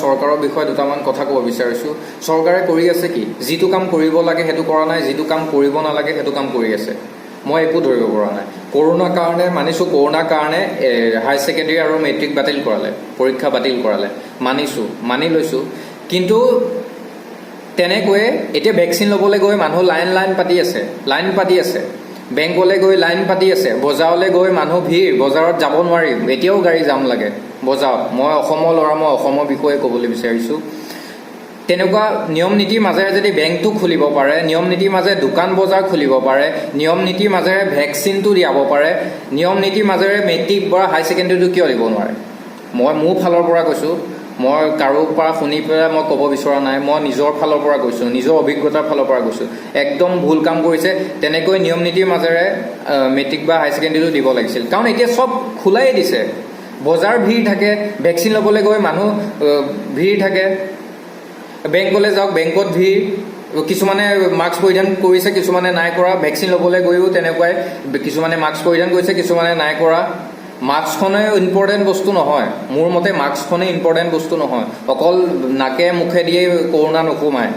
চৰকাৰৰ বিষয়ে দুটামান কথা ক'ব বিচাৰিছোঁ। চৰকাৰে কৰি আছে কি? যিটো কাম কৰিব লাগে সেইটো কৰা নাই, যিটো কাম কৰিব নালাগে সেইটো কাম কৰি আছে। মই একো ধৰিব পৰা নাই। কৰোণাৰ কাৰণে মানিছোঁ, কৰোণাৰ কাৰণে হায়াৰ ছেকেণ্ডেৰী আৰু মেট্ৰিক বাতিল কৰালে, পৰীক্ষা বাতিল কৰালে, মানি লৈছোঁ। কিন্তু তেনেকৈয়ে এতিয়া ভেকচিন ল'বলৈ গৈ মানুহ লাইন পাতি আছে, বেংকলৈ গৈ লাইন পাতি আছে, বজাৰলৈ গৈ মানুহ ভিৰ, বজাৰত যাব নোৱাৰি, এতিয়াও গাড়ী জাম লাগে বজাৰত। মই অসমৰ ল'ৰা, মই অসমৰ বিষয়ে ক'বলৈ বিচাৰিছোঁ। তেনেকুৱা নিয়ম নীতিৰ মাজেৰে যদি বেংকটো খুলিব পাৰে, নিয়ম নীতিৰ মাজেৰে দোকান বজাৰ খুলিব পাৰে, নিয়ম নীতিৰ মাজেৰে ভেকচিনটো দিয়াব পাৰে, নিয়ম নীতিৰ মাজেৰে মেট্ৰিক বা হায়াৰ ছেকেণ্ডেৰীটো কিয় দিব নোৱাৰে? মই মোৰ ফালৰ পৰা কৈছোঁ, মই কাৰোৰ পৰা শুনি পেলাই মই ক'ব বিচৰা নাই, মই নিজৰ ফালৰ পৰা কৈছোঁ, নিজৰ অভিজ্ঞতাৰ ফালৰ পৰা কৈছোঁ। একদম ভুল কাম কৰিছে। তেনেকৈ নিয়ম নীতিৰ মাজেৰে মেট্ৰিক বা হায়াৰ ছেকেণ্ডেৰীটো দিব লাগিছিল। কাৰণ এতিয়া চব খোলাই দিছে, বজাৰ ভিৰ থাকে, ভেকচিন ল'বলৈ গৈ মানুহ ভিৰ থাকে, বেংকলৈ যাওক, বেংকত ভিৰ, কিছুমানে মাস্ক পৰিধান কৰিছে, কিছুমানে নাই কৰা। ভেকচিন ল'বলৈ গৈও তেনেকুৱাই, কিছুমানে মাস্ক পৰিধান কৰিছে, কিছুমানে নাই কৰা। মাস্কখনে ইম্পৰ্টেণ্ট বস্তু নহয়, মোৰ মতে মাস্কখনে ইম্পৰ্টেণ্ট বস্তু নহয়। অকল নাকে মুখে দিয়ে কৰোণা নোসোমায়।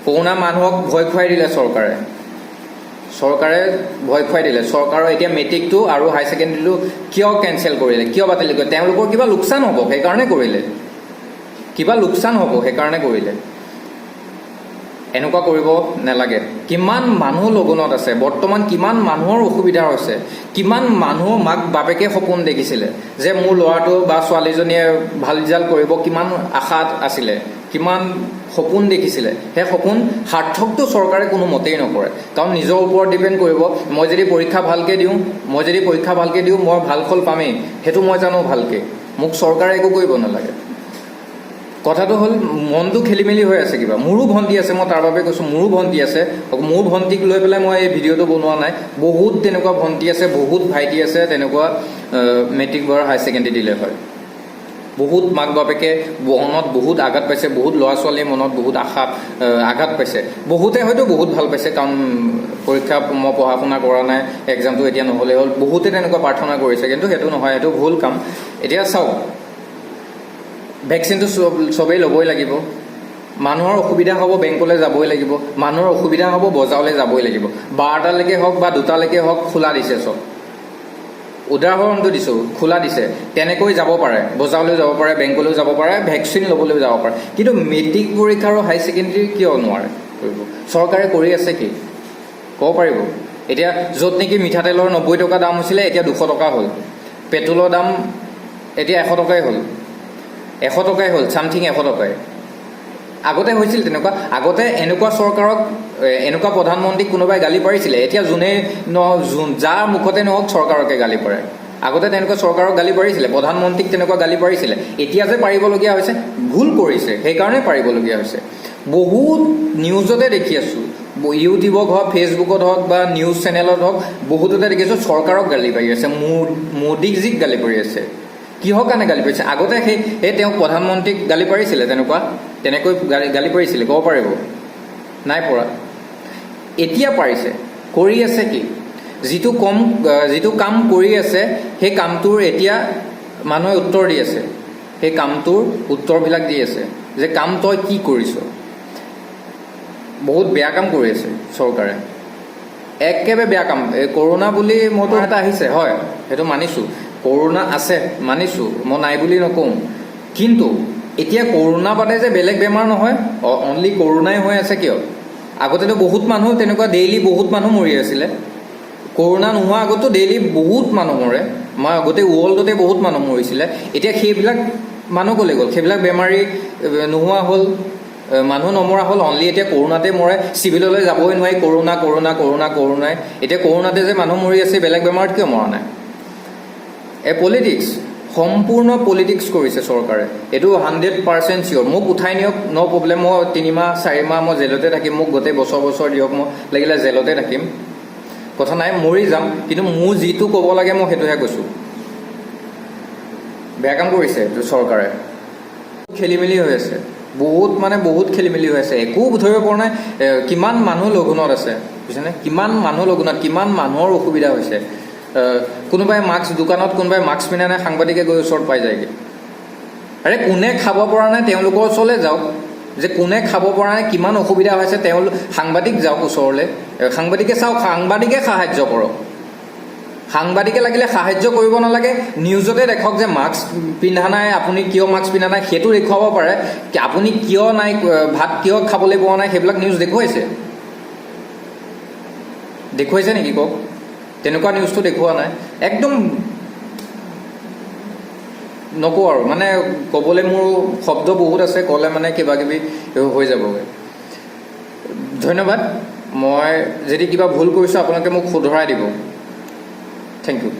কৰোণা মানুহক ভয় খুৱাই দিলে চৰকাৰে ভয় খুৱাই দিলে। চৰকাৰৰ এতিয়া মেট্ৰিকটো আৰু হায়াৰ ছেকেণ্ডেৰীটো কিয় কেঞ্চেল কৰিলে, কিয় বাতিল কৰিলে? তেওঁলোকৰ কিবা লোকচান হ'ব সেইকাৰণে কৰিলে, এনেকুৱা কৰিব নালাগে। কিমান মানুহ লগুণত আছে, বৰ্তমান কিমান মানুহৰ অসুবিধা হৈছে, কিমান মানুহ মাক বাপেকে সপোন দেখিছিলে যে মোৰ ল'ৰাটো বা ছোৱালীজনীয়ে ভাল ৰিজাল্ট কৰিব, কিমান আশাত আছিলে, কিমান সপোন দেখিছিলে। সেই সপোন সাৰ্থকটো চৰকাৰে কোনো মতেই নকৰে। কাৰণ নিজৰ ওপৰত ডিপেণ্ড কৰিব। মই যদি পৰীক্ষা ভালকৈ দিওঁ, মই ভাল ফল পামেই, সেইটো মই জানো ভালকৈ। মোক চৰকাৰে একো কৰিব নালাগে। কথাটো হ'ল মনটো খেলি মেলি হৈ আছে কিবা। মোৰো ভণ্টি আছে, মই তাৰ বাবে কৈছোঁ, মোৰো ভণ্টি আছে। মোৰ ভণ্টিক লৈ পেলাই মই এই ভিডিঅ'টো বনোৱা নাই। বহুত তেনেকুৱা ভণ্টি আছে, বহুত ভাইটি আছে তেনেকুৱা মেট্ৰিক বা হায়াৰ ছেকেণ্ডেৰী দিলে হয়। বহুত মাক বাপেকে মনত বহুত আঘাত পাইছে, বহুত ল'ৰা ছোৱালীৰ মনত বহুত আঘাত পাইছে। বহুতে হয়তো বহুত ভাল পাইছে, কাৰণ পৰীক্ষা মই পঢ়া শুনা কৰা নাই, এক্সামটো এতিয়া নহ'লে হ'ল, বহুতে তেনেকুৱা প্ৰাৰ্থনা কৰিছে। কিন্তু সেইটো নহয়, সেইটো ভুল কাম। এতিয়া চাওক, ভেকচিনটো চবেই ল'বই লাগিব। মানুহৰ অসুবিধা হ'ব, বেংকলৈ যাবই লাগিব। মানুহৰ অসুবিধা হ'ব, বজাৰলৈ যাবই লাগিব। 12টালৈকে হওক বা 2টালৈকে হওক খোলা দিছে চব। উদাহৰণটো দিছোঁ, খোলা দিছে। তেনেকৈ যাব পাৰে, বজাৰলৈ যাব পাৰে, বেংকলৈও যাব পাৰে, ভেকচিন ল'বলৈও যাব পাৰে। কিন্তু মেট্ৰিক পৰীক্ষা আৰু হায়াৰ ছেকেণ্ডেৰী কিয় নোৱাৰে কৰিব? চৰকাৰে কৰি আছে কি ক'ব পাৰিব? এতিয়া য'ত নেকি মিঠাতেলৰ 90 টকা দাম হৈছিলে, এতিয়া 200 টকা হ'ল। পেট্ৰলৰ দাম এতিয়া 100 টকাই হ'ল, চামথিং 100 টকাই। আগতে হৈছিল তেনেকুৱা। আগতে এনেকুৱা চৰকাৰক, এনেকুৱা প্ৰধানমন্ত্ৰীক কোনোবাই গালি পাৰিছিলে। এতিয়া যাৰ মুখতে নহওক চৰকাৰকে গালি পাৰে। আগতে তেনেকুৱা চৰকাৰক গালি পাৰিছিলে, প্ৰধানমন্ত্ৰীক তেনেকুৱা গালি পাৰিছিলে। এতিয়া যে পাৰিবলগীয়া হৈছে, ভুল কৰিছে, সেইকাৰণে পাৰিবলগীয়া হৈছে। বহুত নিউজতে দেখি আছোঁ, ইউটিউবত হওক, ফেচবুকত হওক বা নিউজ চেনেলত হওক, বহুততে দেখিছোঁ চৰকাৰক গালি পাৰি আছে, মোদীক যিক গালি পাৰি আছে। কিহৰ কাৰণে গালি পাৰিছে? আগতে সেই তেওঁক প্ৰধানমন্ত্ৰীক গালি পাৰিছিলে, তেনেকৈ গালি পাৰিছিলে, ক'ব পাৰিব? নাই পৰা। এতিয়া পাৰিছে। কৰি আছে কি? যিটো কাম কৰি আছে, সেই কামটোৰ এতিয়া মানুহে উত্তৰ দি আছে। সেই কামটোৰ উত্তৰবিলাক দি আছে যে কাম তই কি কৰিছ। বহুত বেয়া কাম কৰি আছে চৰকাৰে, একেবাৰে বেয়া কাম। কৰোণা বুলি মইতো এটা আহিছে, হয় সেইটো মানিছোঁ, কৰোণা আছে মানিছোঁ, মই নাই বুলি নকওঁ। কিন্তু এতিয়া কৰোণা বাদে যে বেলেগ বেমাৰ নহয়, অনলি কৰোণাই হৈ আছে কিয়? আগতেতো বহুত মানুহ তেনেকুৱা ডেইলি বহুত মানুহ মৰি আছিলে। কৰোণা নোহোৱা আগতো ডেইলি বহুত মানুহ মৰে, গোটেই ৱৰ্ল্ডতে বহুত মানুহ মৰিছিলে। এতিয়া সেইবিলাক মানুহ ক'লে গ'ল? সেইবিলাক বেমাৰী নোহোৱা হ'ল, মানুহ নমৰা হ'ল, অনলি এতিয়া কৰোণাতে মৰে। চিভিললৈ যাবই নোৱাৰি, কৰোণাই। এতিয়া কৰোণাতে যে মানুহ মৰি আছে, বেলেগ বেমাৰত কিয় মৰা নাই? পলিটিক্স, সম্পূৰ্ণ পলিটিক্স কৰিছে চৰকাৰে। এইটো 100% চিয়'ৰ। মোক উঠাই নিয়ক, ন' প্ৰব্লেম। মই 3 মাহ 4 মাহ মই জেলতে থাকিম, মোক গোটেই বছৰ দিয়ক, মই লাগিলে জেলতে থাকিম, কথা নাই, মৰি যাম। কিন্তু মোৰ যিটো ক'ব লাগে মই সেইটোহে কৈছোঁ। বেয়া কাম কৰিছে চৰকাৰে। খেলি মেলি হৈ আছে, বহুত খেলি মেলি হৈ আছে। একো ধৰিব পৰা নাই। কিমান মানুহ লঘোণত আছে বুজিছেনে? কিমান মানুহৰ অসুবিধা হৈছে। কোনোবাই মাস্ক, দোকানত কোনোবাই মাস্ক পিন্ধা নাই, সাংবাদিকে গৈ ওচৰত পাই যায়গৈ। আৰে কোনে খাব পৰা নাই তেওঁলোকৰ ওচৰলৈ যাওক, যে কোনে খাব পৰা নাই, কিমান অসুবিধা হৈছে, সাংবাদিক যাওক ওচৰলৈ, সাংবাদিকে চাওক, সাংবাদিকে সাহায্য কৰক। সাংবাদিকে লাগিলে সাহায্য কৰিব নালাগে, নিউজতে দেখক যে মাস্ক পিন্ধা নাই, আপুনি কিয় মাস্ক পিন্ধা নাই সেইটো দেখুৱাব পাৰে, আপুনি কিয় নাই, ভাত কিয় খাবলৈ পোৱা নাই, সেইবিলাক নিউজ দেখুৱাইছে নেকি কওক? তেনেকুৱা নিউজটো দেখুওৱা নাই। একদম নকওঁ আৰু, মানে ক'বলৈ মোৰ শব্দ বহুত আছে, ক'লে মানে কিবা কিবি হৈ যাবগৈ। ধন্যবাদ। মই যদি কিবা ভুল কৰিছোঁ আপোনালোকে মোক শুধৰাই দিব। Thank U.